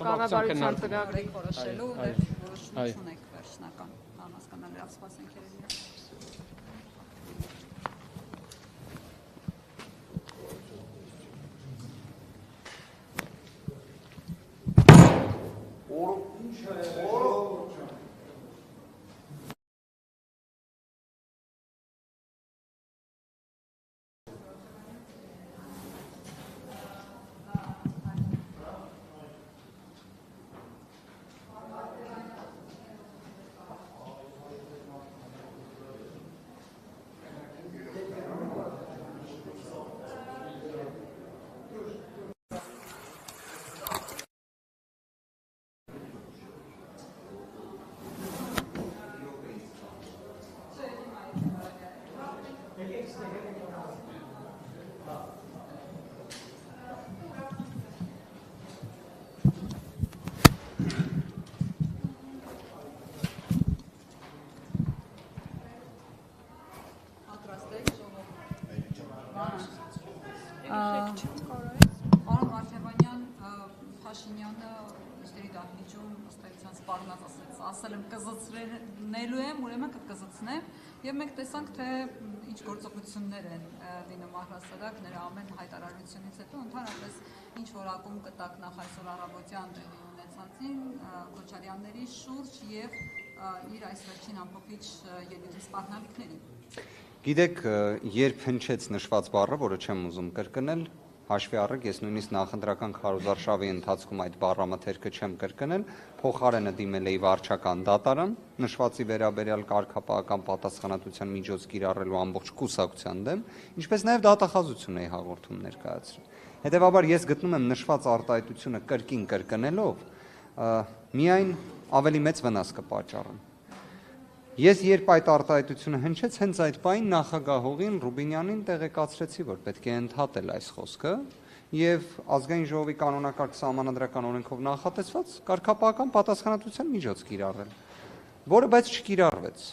կառավարության ծրագրի որոշելու որոշություն ունեք վերջնական անհասկանալի ասպասենք երևի։ Պարոն Վարդևանյան, Փաշինյանը իստերի դահլիճում ըստեյության սպառնած ասել եմ կզծնելու եմ, ուրեմն կզծնեմ, եւ մենք տեսանք, թե ինչ գործողություններ են լինում առհասարակ նրա ամեն հայտարարությունից հետո ընդհանրապես ինչ որ ակում կտակ նախ այսօր առավոտյան տեղի ունեցածին Քոչարյանների շուրջ եւ իր այս վերջին ամփոփիչ ելույթի սպառնալիքներին։ Գիտեք, երբ հնչեց նշված բառը, որը չեմ ուզում կրկնել, հաշվի առեք, ես նույնիսկ նախընտրական քարոզարշավի ընթացքում այդ բառամթերքը չեմ կրկնել, փոխարենը դիմել էի վարչական դատարան, նշվածի վերաբերյալ կարգապահական պատասխանատվության միջոց կիրառելու ամբողջ կուսակցության դեմ, ինչպես նաև դատախազություն էի հաղորդում ներկայացրել։ Հետևաբար ես գտնում եմ նշված արտահայտությունը կրկին կրկնելով միայն ավելի մեծ վնաս կպատճառեն։ Ես երբ այդ արտահայտությունը հնչեց, հենց այդ պահին նախագահողին Ռուբինյանին տեղեկացրեցի, որ պետք է ընդհատել այս խոսքը եւ ազգային ժողովի կանոնակարգ սահմանադրական օրենքով նախատեսված կարգապահական պատասխանատվության միջոց կիրառել, որը բայց չկիրառվեց։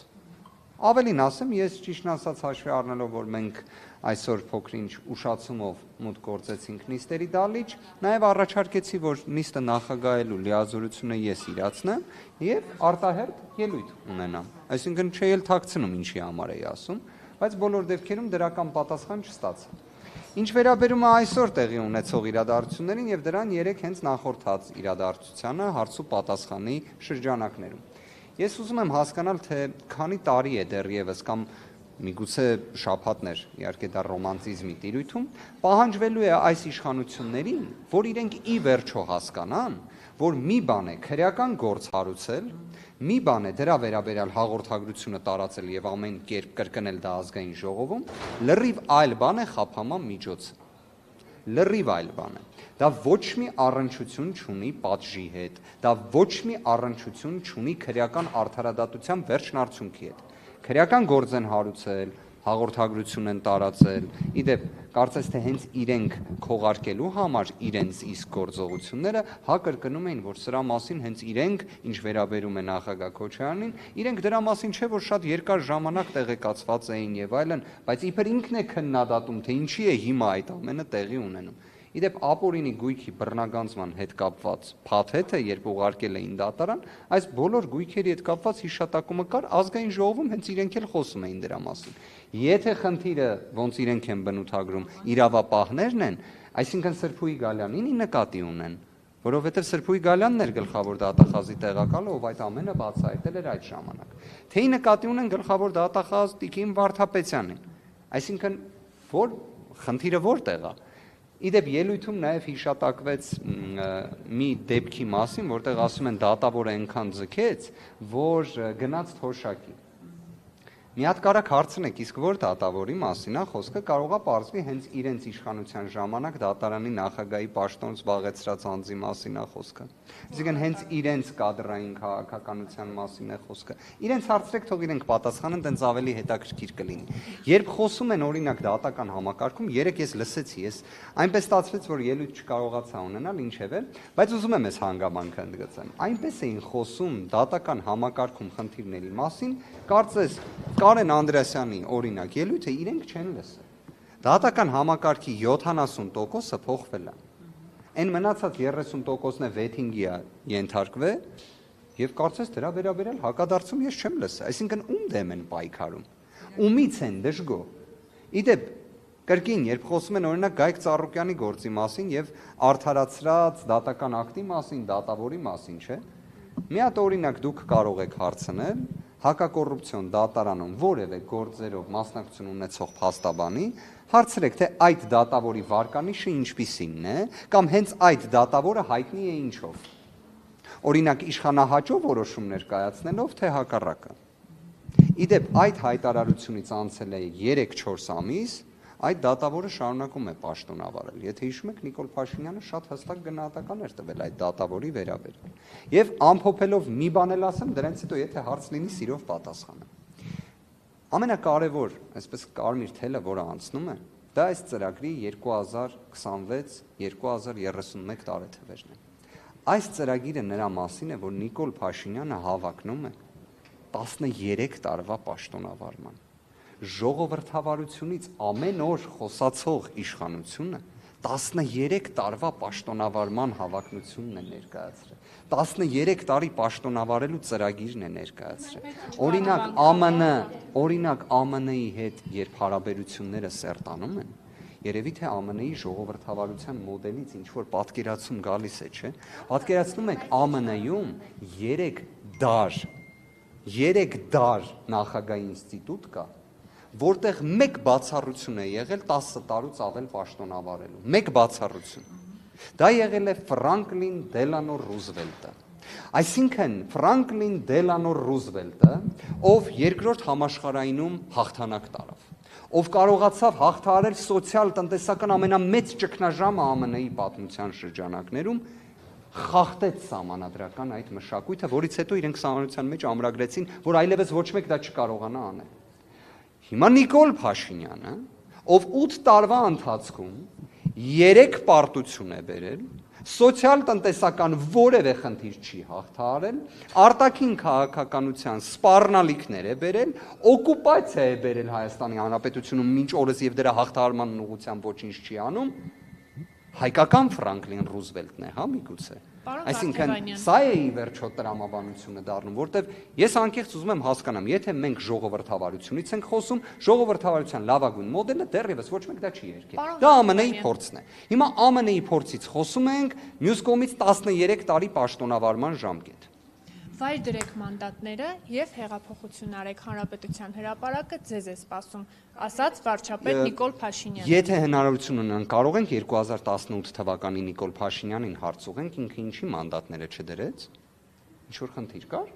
Ավելին ասեմ, ես ճիշտն ասած հաշվի առնելով, որ մենք այսօր փոքր-ինչ ուշացումով մուտք գործեցինք նիստերի դահլիճ, նաև առաջարկեցի, որ նիստը նախագահելու լիազորությունը ես իրացնեմ եւ արտահերթ ելույթ ունենամ։ Այսինքն չէի էլ թաքցնում ինչի համար էի ասում, բայց բոլոր դեպքերում դրական պատասխան չստացա։ Ինչ վերաբերում է այսօր տեղի ունեցող իրադարձություններին եւ դրան 3 հենց նախորդած իրադարձությանը հարց ու պատասխանի շրջանակներում։ Ես ուզում եմ հասկանալ, թե քանի տարի է դեռևս կամ միգուցե շաբաթներ, իհարկե դա ռոմանտիզմի տիրույթում, պահանջվելու է այս իշխանություններին, որ իրենք ի վերջո հասկանան, որ մի բան է քրեական գործ հարուցել, մի բան է դրա վերաբերյալ հաղորդագրությունը տարածել եւ ամեն կերպ կրկնել դա ազգային ժողովում, լրիվ այլ բան է խափանման միջոցը։ Լրիվ այլ բան է։ Դա ոչ մի առնչություն չունի պատժի հետ, դա ոչ մի առնչություն չունի քրեական արդարադատության վերջնարդյունքի հետ։ Քրեական գործ են հարուցել, հաղորդագրություն են տարածել, իդեպ կարծես թե հենց իրենք քողարկելու համար իրենց իսկ գործողությունները հա կրկնում էին, որ սրա մասին հենց իրենք, ինչ վերաբերում է նախագահ Քոչարյանին, իրենք դրա մասին չէ, որ շատ երկար ժամանակ տեղեկացված էին եւ այլն, բայց իբր ինքն է քննադատում, թե ինչի է հիմա այդ ամենը տեղի ունենում։ Իդեպ ապօրինի գույքի բռնագանձման հետ կապված փաթեթը, երբ ուղարկել էին դատարան, այս բոլոր գույքերի հետ կապված հիշատակումը կար, ազգային ժողովում հենց իրենք էլ խոսում էին դրա մասին։ Եթե խնդիրը, ոնց իրենք են բնութագրում, իրավապահներն են, այսինքն Սրփուի Գալյանին նկատի ունեն, որովհետև Սրփուի Գալյանն էր գլխավոր դատախազի տեղակալը, ով այդ ամենը բացահայտել էր այդ ժամանակ։ Թե նկատի ունեն գլխավոր դատախազ Տիկին Վարդապետյանին, այսինքն որ խնդիրը որտեղ է։ Իդեպ ելույթում նաև հիշատակվեց մի դեպքի մասին, որտեղ ասում են դատավորը այնքան ձգեց, որ գնաց թոշակի։ Մի հատ կարակ հարցնեք, իսկ որ դատավորի մասին է խոսքը, կարող է պարզվի հենց իրենց իշխանության ժամանակ դատարանի նախագահի պաշտոն զբաղեցրած անձի մասին է խոսքը։ Այսինքն հենց իրենց կադրային քաղաքականության մասին է խոսքը։ Իրենց հարցրեք, թող իրենք պատասխանեն, տենց ավելի հետաքրքիր կլինի։ Երբ խոսում են օրինակ դատական համակարգում, երեք ես լսեցի, ես այնպես ստացվեց, որ ելույթ չկարողացա ունենալ, ինչևէ, բայց ուզում եմ այս հանգամանքը ընդգծեմ։ Այնպես էին խոսում դատական համակարգում խնդիրների մասին, կարծես Կարեն Անդրեասյանի օրինակ ելույթը իրենք չեն լսել։ Դատական համակարգի 70%-ը փոխվել է։ Այն մնացած 30%-ն է վեթինգի է ենթարկվել եւ կարծես դրա վերաբերյալ հակադարձում ես չեմ լսել, այսինքն ում դեմ են պայքարում, ումից են դժգո։ Իդեպ կրկին, երբ խոսում են օրինակ Գայք Ծառուկյանի գործի մասին եւ արդարացրած դատական ակտի մասին, դատավորի մասին, չէ՞։ Մի հատ օրինակ դուք կարող եք հարցնել հակակոռուպցիոն դատարանում որևէ գործերով մասնակցություն ունեցող փաստաբանի, հարցրեք, թե այդ դատավորի վարկանիշը ինչպիսինն է, կամ հենց այդ դատավորը հայտնի է ինչով։ Օրինակ իշխանահաճո որոշումներ կայացնելով, թե հակառակը։ Իդեպ այդ հայտարարությունից անցել է 3-4 ամիս, այդ դատավորը շարունակում է պաշտոնավարել։ Եթե հիշում եք, Նիկոլ Փաշինյանը շատ հստակ գնահատական էր տվել այդ դատավորի վերաբերյալ։ Եվ ամփոփելով մի բան էլ ասեմ, դրանից հետո եթե հարց լինի, սիրով պատասխանեմ։ Ամենակարևոր, այսպես կարմիր թելը, որը անցնում է, դա այս ծրագրի 2026-2031 տարեթվերն է։ Այս ծրագիրը նրա մասին է, որ Նիկոլ Փաշինյանը հավակնում է 13 տարվա պաշտոնավարման։ Ժողովրդավարությունից ամեն օր խոսացող իշխանությունը 13 տարվա պաշտոնավարման հավակնությունն է ներկայացրել։ 13 տարի պաշտոնավարելու ծրագիրն է ներկայացրել։ Օրինակ ԱՄՆ-ի հետ երբ հարաբերությունները սերտանում են, երևի թե ԱՄՆ-ի ժողովրդավարության մոդելից ինչ որ պատկերացում գալիս է, չէ՞։ Պատկերացնում եք ԱՄՆ-ում 3 դար նախագահի ինստիտուտ կա, որտեղ մեկ բացառություն է եղել 10 տարուց ավել պաշտոնավարելու, մեկ բացառություն։ Դա եղել է Ֆրանկլին Դելանո Ռուզվելտը։ Այսինքն Ֆրանկլին Դելանո Ռուզվելտը, ով երկրորդ համաշխարհայինում հաղթանակ տարավ, ով կարողացավ հաղթահարել սոցիալ-տնտեսական ամենամեծ ճգնաժամը ԱՄՆ-ի պատմության շրջանակներում, խախտեց սահմանադրական այդ մշակույթը, որից հետո իրենք սահմանության մեջ ամրագրեցին, որ այլևս ոչ մեկ դա չկարողանա անել։ Հիմա Նիկոլ Փաշինյանը, ով 8 տարվա ընթացքում 3 պարտություն է բերել, սոցիալ-տնտեսական որևէ խնդիր չի հաղթահարել, արտաքին քաղաքականության սպառնալիքներ է բերել, օկուպացիա է բերել Հայաստանի Հանրապետությունում մինչ օրս եւ դրա հաղթահարման ուղղությամբ ոչինչ չի անում, հայկական Ֆրանկլին Ռուզվելտն է, հա, միգուցե։ Այսինքն սա է ի վերջո տրամաբանությունը դառնում, որտեվ ես անկեղծ ուզում եմ հասկանամ, եթե մենք ժողովրդավարությունից ենք խոսում, ժողովրդավարության լավագույն մոդելը դեռևս ոչ մեկ դա չի երգել։ Դա ԱՄՆ-ի փորձն է։ Հիմա ԱՄՆ-ի փորձից խոսում ենք, մյուս կողմից 13 տարի պաշտոնավարման ժամկետ։ Վայր դրեք մանդատները եւ հեղափոխություն արեք, հանրապետության հրապարակը ձեզ է սպասում, ասաց վարչապետ Նիկոլ Փաշինյանը։ Եթե հնարավորություն ունենանք, կարող ենք 2018 թվականի Նիկոլ Փաշինյանին հարց ուղենք, ինքը ինչի մանդատները չդրեց։ Ինչ որ խնդիր կար։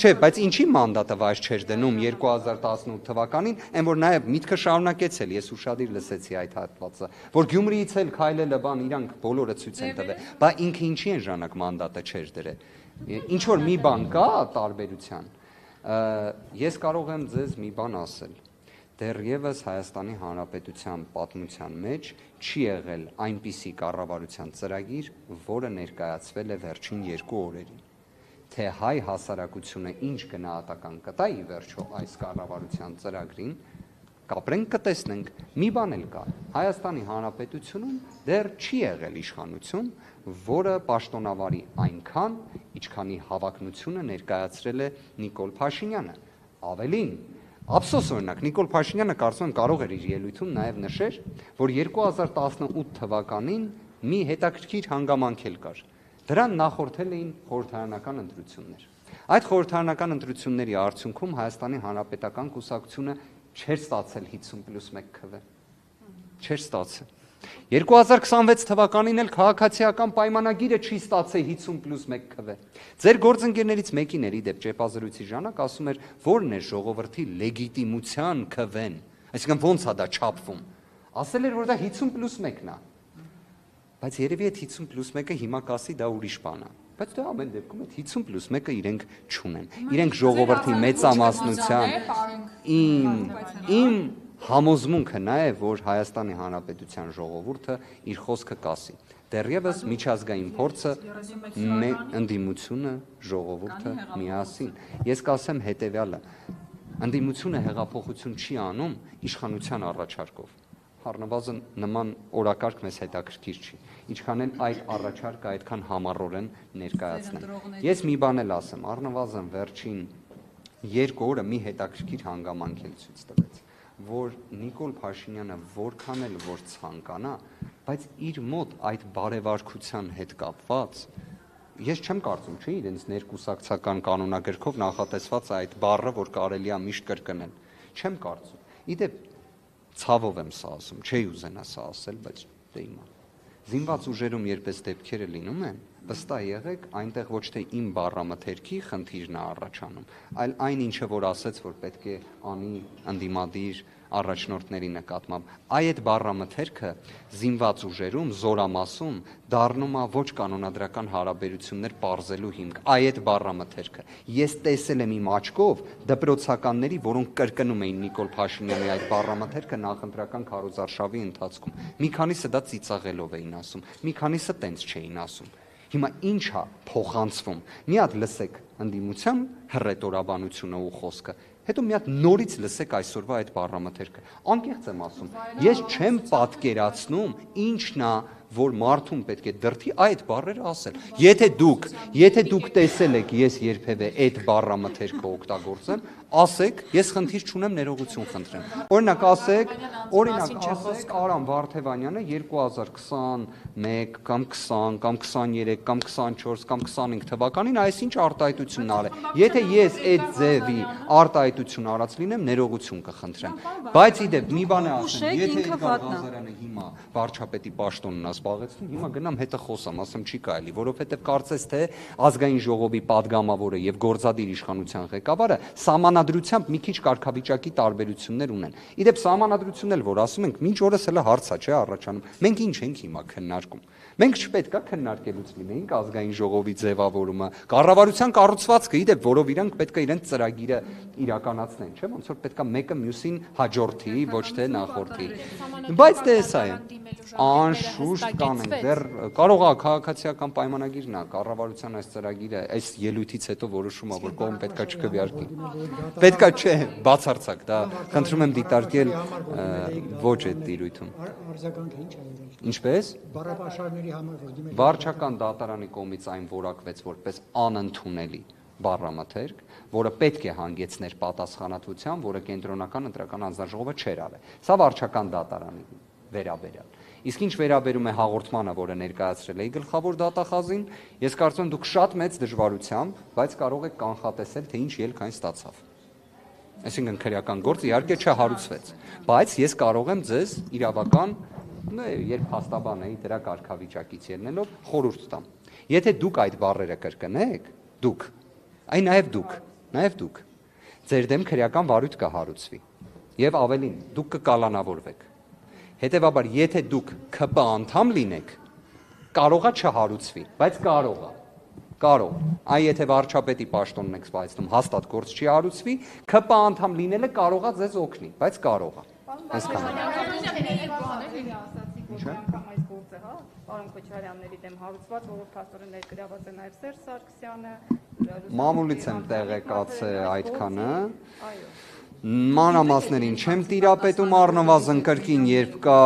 Չէ, բայց ինչի մանդատը վայր չէր դնում 2018 թվականին, այն որ նաև միտքը շարունակեց էլ, ես ուշադիր լսեցի այդ հատվածը, որ Գյումրիից էլ քայլելը բան իրանք բոլորը ցույց են տվել, բայց ինքը ինչի են ժամանակ մանդատը չէր դրել։ Ինչ որ մի բան կա տարբերության, ես կարող եմ ձեզ մի բան ասել, դեռևս Հայաստանի Հանրապետության պատմության մեջ չի եղել այնպիսի կառավարության ծրագիր, որը ներկայացվել է վերջին 2 օրերին, թե հայ հասարակությունը ինչ գնահատական կտա ի վերջո այս կառավարության ծրագրին, կապրենք կտեսնենք, մի բան էլ կա, Հայաստանի Հանրապետությունում դեռ չի եղել իշխանություն, որը պաշտոնավարի այնքան, ինչքանի հավակնությունը ներկայացրել է Նիկոլ Փաշինյանը։ Ավելին, ափսոս օրինակ, Նիկոլ Փաշինյանը կարծում եմ կարող էր իր ելույթում նաև նշեր, որ 2018 թվականին մի հետաքրքիր հանգամանք էլ կար։ Դրան նախորդել էին խորհրդարանական ընտրություններ։ Այդ խորհրդարանական ընտրությունների արդյունքում Հայաստանի Հանրապետական կուսակցությունը չէր ստացել 50+1 քվ։ Չէր ստացել։ 2026 թվականին էլ քաղաքացիական պայմանագիրը չի ստացել 50+1 քվ։ Ձեր գործընկերներից մեկին էր իդեպ ճեպազրույցի ժամանակ ասում էր, որն է ժողովրդի լեգիտիմության քվեն, այսինքն ոնց է դա չափվում։ Ասել էր, որ դա 50+1-ն է։ Բայց երևի այդ 50+1-ը հիմա կասի դա ուրիշ բան է։ Բայց դա ամեն դեպքում այդ 50+1-ը իրենք չունեն։ Իրենք ժողովրդի մեծամասնության իմ համոզմունքը նա է, որ Հայաստանի Հանրապետության ժողովուրդը իր խոսքը կասի։ Դեռևս միջազգային փորձը, ընդդիմությունը, ժողովուրդը միասին։ Ես կասեմ հետևյալը. ընդդիմությունը հեղափոխություն չի անում իշխանության առաջարկով։ Առնվազն նման օրակարգ մեզ հետաքրքիր չի։ ինչքան էլ այդ առաջարկը այդքան համառորեն ներկայացնեն։ Ես մի բան էլ ասեմ, առնվազն վերջին 2 օրը մի հետաքրքիր հանգամանք էլ ցույց տվեց, որ Նիկոլ Փաշինյանը որքան էլ որ ցանկանա, բայց իր մոտ այդ բարեվարկության հետ կապված ես չեմ կարծում, չէ, իրենց ներկուսակցական կանոնագրքով նախատեսված այդ բառը, որ կարելի է միշտ կրկնել, չեմ կարծում։ Իդեպ ցավով եմ սա ասում, չէի ուզենա սա ասել, բայց դե իմա։ Զինված ուժերում երբ էս դեպքերը լինում են, վստահ եղեք, այնտեղ ոչ թե իմ բառամթերքի խնդիրն է առաջանում, այլ այն ինչը որ ասեց, որ պետք է անի ընդդիմադիր առաջնորդների նկատմամբ, այդ բառամթերքը զինված ուժերում, զորամասում դառնում է ոչ կանոնադրական հարաբերություններ պարզելու հիմք, այդ բառամթերքը։ Ես տեսել եմ իմ աչքով դպրոցականների, որոնք կրկնում էին Նիկոլ Փաշինյանի այդ բառամթերքը նախընտրական քարոզարշավի ընթացքում։ Մի քանիսը դա ծիծաղելով էին ասում, մի քանիսը տենց չէին ասում։ Հիմա ինչ է փոխանցվում։ Մի հատ լսեք ընդդիմության հռետորաբանությունը ու խոսքը, հետո մի հատ նորից լսեք այսօրվա այդ բառամթերքը։ Անկեղծ եմ ասում, ես չեմ պատկերացնում ինչն է, որ մարդուն պետք է դրդի այդ բառերը ասել։ Եթե դուք տեսել եք ես երբևէ այդ բառամթերքը օգտագործեմ, ասեք, ես խնդիր չունեմ, ներողություն խնդրեմ։ Օրինակ ասեք Արամ Վարդևանյանը 2021 կամ 20 կամ 23 կամ 24 կամ 25 թվականին այսինչ արտահայտություն արել։ Եթե ես այդ ձևի արտահայտություն արած լինեմ, ներողություն կխնդրեմ։ Բայց իդեպ մի բան է ասեմ, եթե Ղազարյանը հիմա վարչապետի պաշտոնն զբաղեցնում, հիմա գնամ հետը խոսամ, ասեմ չի կարելի, որովհետև կարծես թե ազգային ժողովի падգամավորը եւ գործադիր իշխանության ղեկավարը սահմանադրությամբ մի քիչ կարգավիճակի տարբերություններ ունեն։ Իդեպ սահմանադրությունն էլ որ ասում ենք, մինչ օրս հələ հարց է, չէ, առաջանում։ Մենք ինչ ենք հիմա քննարկում։ Մենք չպետք է քննարկելուց լինեինք ազգային ժողովի ձևավորումը, կառավարության կառուցվածքը, իդեպ որով իրանք պետք է իրենց ծրագիրը իրականացնեն, չէ՞, ոնց որ պետք է մեկը մյուսին հաջորդի, ոչ թե նախորդի։ Բայց դե սա է։ Անշուշտ կանենք, դեռ կարող է քաղաքացիական պայմանագիրն է, կառավարության այս ծրագիրը, այս ելույթից հետո որոշում է, որ կողմ պետքա չքվեարկի։ Պետքա չէ, բացարձակ, դա խնդրում եմ դիտարկել ոչ այդ տիրույթում։ Արձագանքը ինչ է եղել։ Ինչպես։ Բառապաշարների համար որ դիմել Վարչական դատարանի կողմից այն որակվեց որպես անընդունելի բառամթերք, որը պետք է հանգեցներ պատասխանատվության, որը կենտրոնական ընտրական հանձնաժողովը չէր արել։ Սա վարչական դատարանի վերաբերյալ։ Իսկ ինչ վերաբերում է հաղորդմանը, որը ներկայացրել էի գլխավոր դատախազին, ես կարծում եմ դուք շատ մեծ դժվարությամբ, բայց կարող եք կանխատեսել, թե ինչ ելք այն ստացավ։ Այսինքն քրեական գործը իհարկե չհարուցվեց, բայց ես կարող եմ ձեզ իրավական, երբ հաստաբան էի դրա կարգավիճակից ելնելով, խորհուրդ տամ։ Եթե դուք այդ բառերը կրկնեք, դուք, այն նաև դուք, ձեր դեմ քրեական վարույթ կհարուցվի։ Եվ ավելին, դուք կկալանավորվեք։ Հետևաբար, եթե դուք ՔՊ անդամ լինեք, կարող է չհարուցվի, բայց կարող։ Այ եթե վարչապետի պաշտոնն եք զբաղեցնում, հաստատ գործ չի հարուցվի, ՔՊ անդամ լինելը կարող է ձեզ օգնի, բայց կարող է։ Պարոն Քոչարյանների դեմ հարուցված, որով փաստորեն ներգրաված է նաև Սերժ Սարգսյանը։ Մամուլից եմ տեղեկացել այդքանը։ Այո։ Մանրամասներին չեմ տիրապետում առնվազն կրկին, երբ կա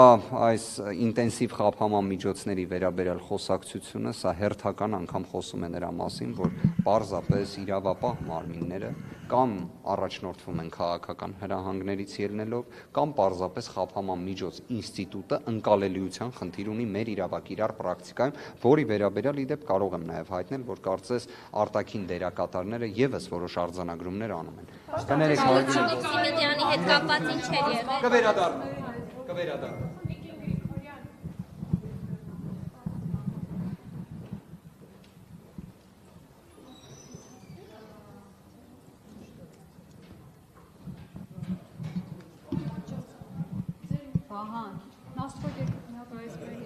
այս ինտենսիվ խափանման միջոցների վերաբերյալ խոսակցությունը, սա հերթական անգամ խոսում է նրա մասին, որ պարզապես իրավապահ մարմինները կամ առաջնորդվում են քաղաքական հրահանգներից ելնելով, կամ պարզապես խափանման միջոց ինստիտուտը ընկալելիության խնդիր ունի մեր իրավակիրառ պրակտիկայում, որի վերաբերյալ իդեպ կարող եմ նաև հայտնել, որ կարծես արտաքին դերակատարները եւս որոշ արձանագրումներ անում են։ Կներեք Սիմեդյանի հետ կապված ինչ էր եղել։ Կվերադառնա։ Վահան, նաստոք եք մի հատ այսպեսի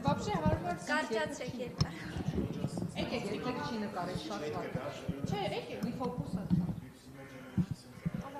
Вообще հարված Կարճացրեք երկար։ եկեք չի նկարել շատ վատ։ չէ, եկեք։ Մի ֆոկուս